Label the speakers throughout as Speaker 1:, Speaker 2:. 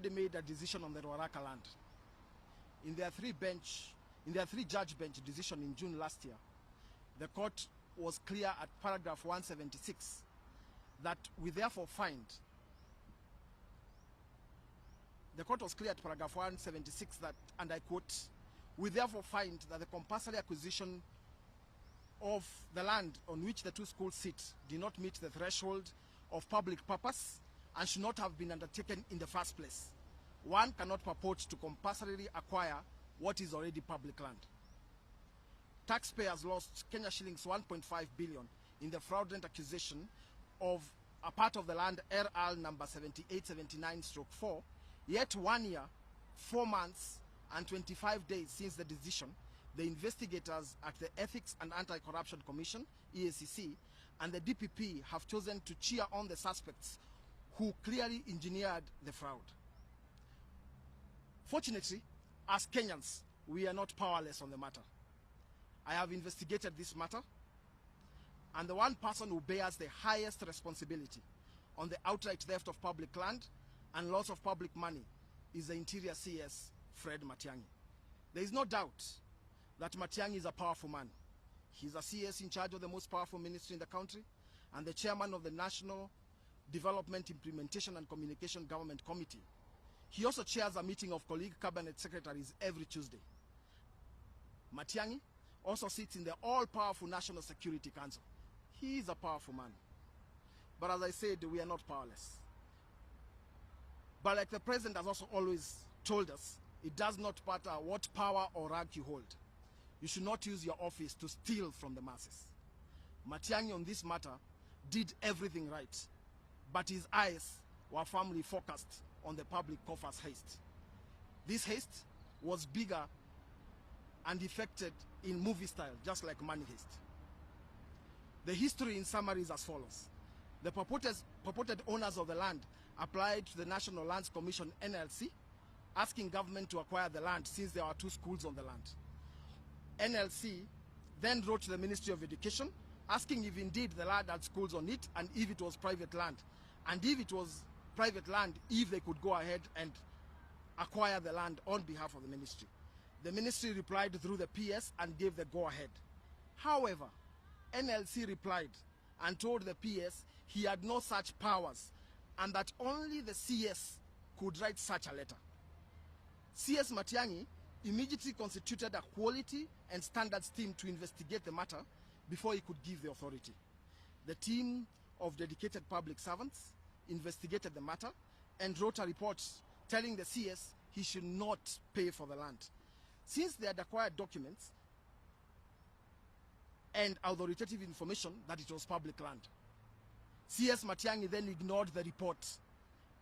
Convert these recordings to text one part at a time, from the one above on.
Speaker 1: already made a decision on the Ruaraka land. In their three-judge bench decision in June last year, the court was clear at paragraph 176 that we therefore find, the court was clear at paragraph 176 that, and I quote, we therefore find that the compulsory acquisition of the land on which the two schools sit did not meet the threshold of public purpose and should not have been undertaken in the first place. One cannot purport to compulsorily acquire what is already public land. Taxpayers lost Kenya shillings 1.5 billion in the fraudulent accusation of a part of the land RL number 7879/4, yet 1 year, 4 months, and 25 days since the decision, the investigators at the Ethics and Anti-Corruption Commission, EACC, and the DPP have chosen to cheer on the suspects who clearly engineered the fraud. Fortunately, as Kenyans, we are not powerless on the matter. I have investigated this matter, and the one person who bears the highest responsibility on the outright theft of public land and loss of public money is the Interior CS, Fred Matiangi. There is no doubt that Matiangi is a powerful man. He is a CS in charge of the most powerful ministry in the country and the chairman of the National Development Implementation and Communication Government Committee. He also chairs a meeting of colleague cabinet secretaries every Tuesday. Matiangi also sits in the all-powerful National Security Council. He is a powerful man. But as I said, we are not powerless. But like the president has also always told us, it does not matter what power or rank you hold. You should not use your office to steal from the masses. Matiangi on this matter did everything right, but his eyes were firmly focused on the public coffers heist. This heist was bigger and effected in movie style, just like money heist. The history in summary is as follows. The purported owners of the land applied to the National Lands Commission, NLC, asking government to acquire the land since there are two schools on the land. NLC then wrote to the Ministry of Education asking if indeed the land had schools on it and if it was private land. And if it was private land, if they could go ahead and acquire the land on behalf of the ministry. The ministry replied through the PS and gave the go-ahead. However, NLC replied and told the PS he had no such powers and that only the CS could write such a letter. CS Matiangi immediately constituted a quality and standards team to investigate the matter before he could give the authority. The team of dedicated public servants investigated the matter and wrote a report telling the CS he should not pay for the land, since they had acquired documents and authoritative information that it was public land. CS Matiangi then ignored the report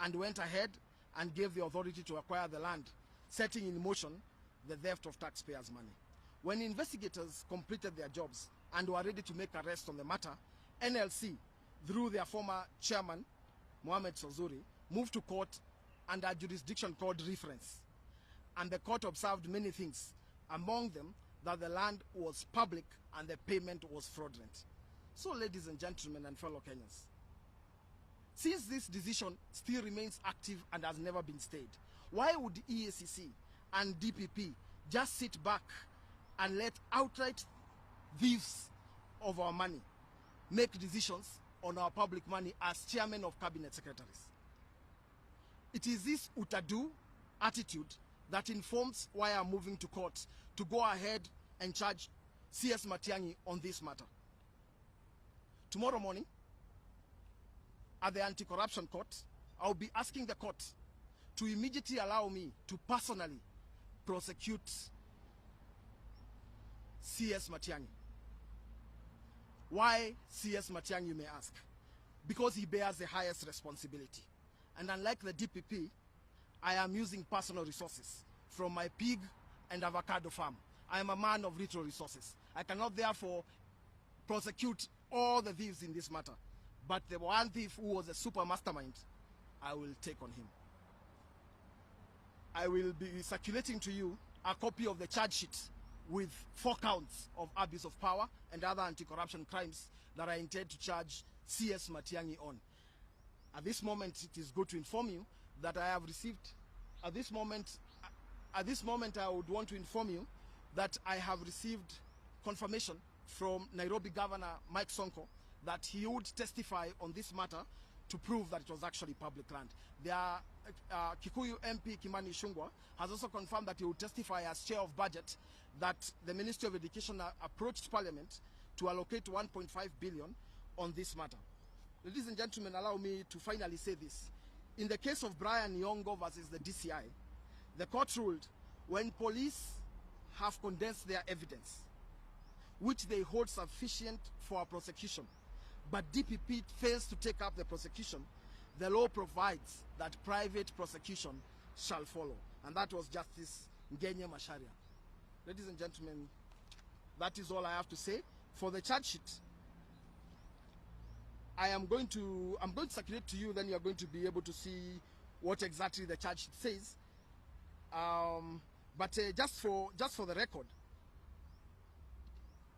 Speaker 1: and went ahead and gave the authority to acquire the land, setting in motion the theft of taxpayers' money. When investigators completed their jobs and were ready to make arrests on the matter, NLC, through their former chairman, Mohamed Sozuri, moved to court under a jurisdiction called reference. And the court observed many things, among them that the land was public and the payment was fraudulent. So, ladies and gentlemen and fellow Kenyans, since this decision still remains active and has never been stayed, why would EACC and DPP just sit back and let outright thieves of our money make decisions on our public money as chairman of cabinet secretaries? It is this utadu attitude that informs why I'm moving to court to go ahead and charge CS Matiangi on this matter. Tomorrow morning, at the Anti-Corruption Court, I'll be asking the court to immediately allow me to personally prosecute CS Matiangi. Why CS Matiangi, you may ask? Because he bears the highest responsibility. And unlike the DPP, I am using personal resources from my pig and avocado farm. I am a man of little resources. I cannot therefore prosecute all the thieves in this matter. But the one thief who was a super mastermind, I will take on him. I will be circulating to you a copy of the charge sheet with 4 counts of abuse of power and other anti-corruption crimes that I intend to charge CS Matiangi on. At this moment, it is good to inform you that I have received At this moment, I would want to inform you that I have received confirmation from Nairobi Governor Mike Sonko that he would testify on this matter to prove that it was actually public land. Kikuyu MP Kimani Ichung'wah has also confirmed that he would testify as chair of budget that the Ministry of Education approached Parliament to allocate 1.5 billion on this matter. Ladies and gentlemen, allow me to finally say this. In the case of Brian Nyong'o versus the DCI, the court ruled when police have condensed their evidence, which they hold sufficient for a prosecution, but DPP fails to take up the prosecution, the law provides that private prosecution shall follow. And that was Justice Ngenye Macharia. Ladies and gentlemen, that is all I have to say. For the charge sheet, I'm going to circulate to you, then you're going to be able to see what exactly the charge sheet says. But just for the record,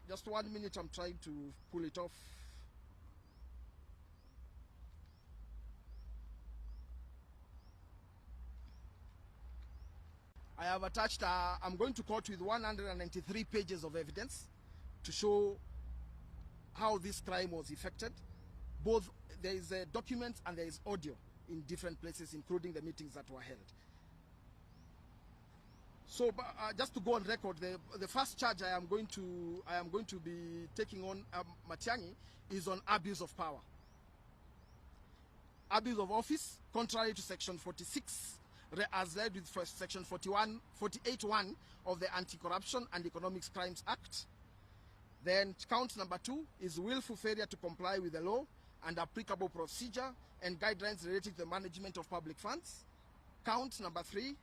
Speaker 1: just 1 minute, I'm trying to pull it off. I have attached, I'm going to court with 193 pages of evidence to show how this crime was effected. Both, there is a document and there is audio in different places, including the meetings that were held. So just to go on record, the first charge I am going to be taking on Matiangi is on abuse of power. Abuse of office, contrary to section 46, as led with section 48.1 of the Anti-Corruption and Economic Crimes Act. Then count number 2 is willful failure to comply with the law and applicable procedure and guidelines relating to the management of public funds. Count number 3,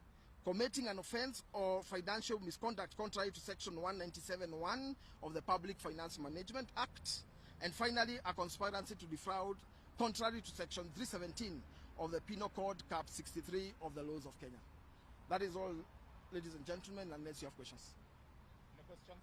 Speaker 1: committing an offense or financial misconduct contrary to section 197.1 of the Public Finance Management Act. And finally, a conspiracy to defraud contrary to section 317 of the Penal Code, Cap 63 of the laws of Kenya. That is all, ladies and gentlemen, unless you have questions.
Speaker 2: No questions?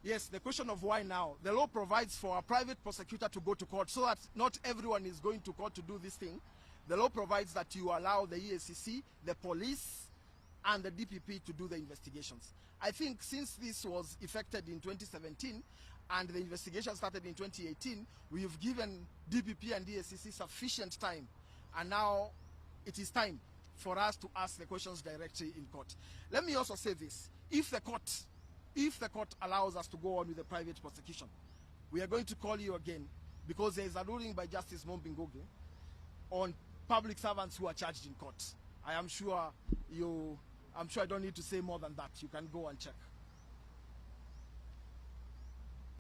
Speaker 1: Yes, the question of why now. The law provides for a private prosecutor to go to court so that not everyone is going to court to do this thing. The law provides that you allow the EACC, the police, and the DPP to do the investigations. I think since this was effected in 2017 and the investigation started in 2018, we've given DPP and EACC sufficient time. And now it is time for us to ask the questions directly in court. Let me also say this. If the court allows us to go on with the private prosecution, we are going to call you again because there is a ruling by Justice Mombingoge on public servants who are charged in court. I'm sure I don't need to say more than that. You can go and check.